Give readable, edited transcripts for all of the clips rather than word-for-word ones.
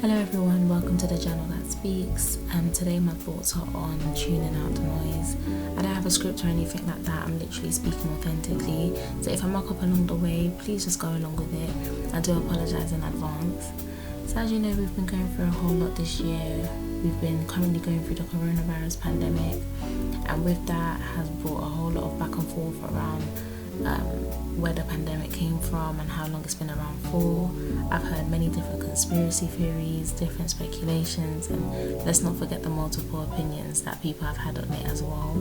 Hello everyone, welcome to the channel that speaks. Today my thoughts are on tuning out the noise. I don't have a script or anything like that. I'm literally speaking authentically. So if I muck up along the way, please just go along with it. I do apologise in advance. So as you know, we've been going through a whole lot this year. We've been currently going through the coronavirus pandemic, and with that has brought a whole lot of back and forth around where the pandemic came from and how long it's been around for. I've heard many different conspiracy theories, different speculations, and let's not forget the multiple opinions that people have had on it as well.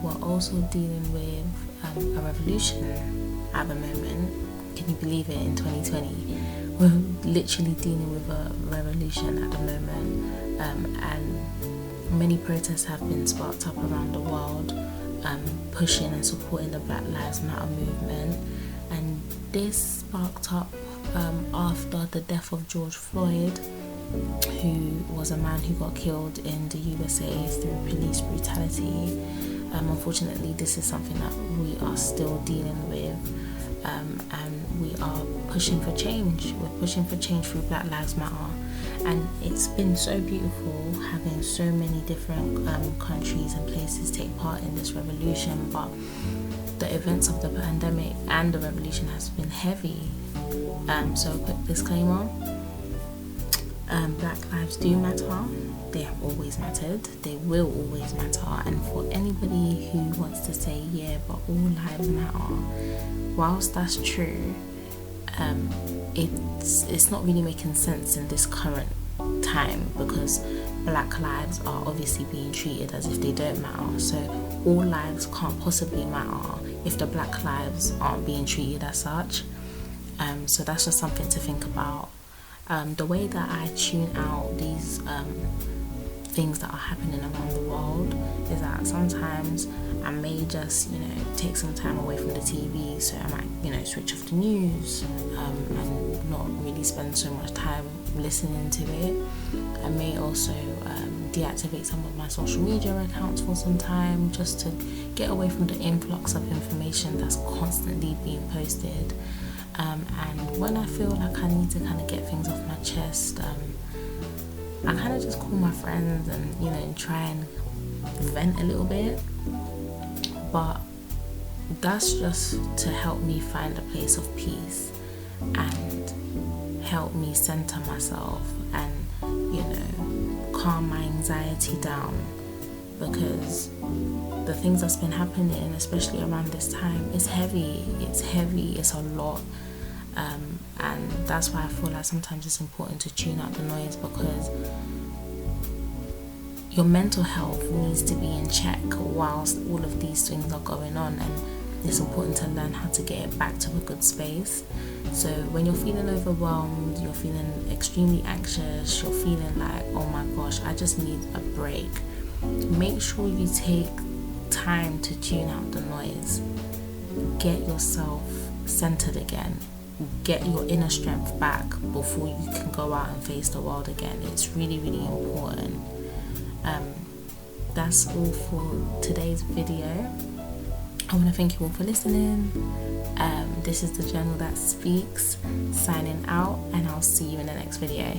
We're also dealing with a revolution at the moment. Can you believe it? In 2020 we're literally dealing with a revolution at the moment, and many protests have been sparked up around the world, pushing and supporting the Black Lives Matter movement. And this sparked up after the death of George Floyd, who was a man who got killed in the USA through police brutality. Unfortunately, this is something that we are still dealing with, and we are pushing for change. We're pushing for change through Black Lives Matter. And it's been so beautiful having so many different countries and places take part in this revolution, but the events of the pandemic and the revolution has been heavy. So a quick disclaimer, Black lives do matter. They have always mattered, they will always matter. And for anybody who wants to say, yeah, but all lives matter, whilst that's true, it's not really making sense in this current time, because Black lives are obviously being treated as if they don't matter. So all lives can't possibly matter if the Black lives aren't being treated as such. So that's just something to think about. The way that I tune out these things that are happening around the world is that sometimes I may just, take some time away from the TV. So I might, switch off the news and not really spend so much time listening to it. I may also deactivate some of my social media accounts for some time, just to get away from the influx of information that's constantly being posted. And when I feel like I need to kind of get things off my chest, I kind of just call my friends and try and vent a little bit. But that's just to help me find a place of peace and help me center myself and calm my anxiety down, because the things that's been happening, especially around this time, it's heavy, it's a lot. And that's why I feel like sometimes it's important to tune out the noise, because your mental health needs to be in check whilst all of these things are going on, and it's important to learn how to get it back to a good space. So when you're feeling overwhelmed, you're feeling extremely anxious, you're feeling like, oh my gosh, I just need a break, make sure you take time to tune out the noise. Get yourself centered again. Get your inner strength back before you can go out and face the world again. It's really, really important. That's all for today's video. I want to thank you all for listening. This is the Journal That Speaks, signing out, and I'll see you in the next video.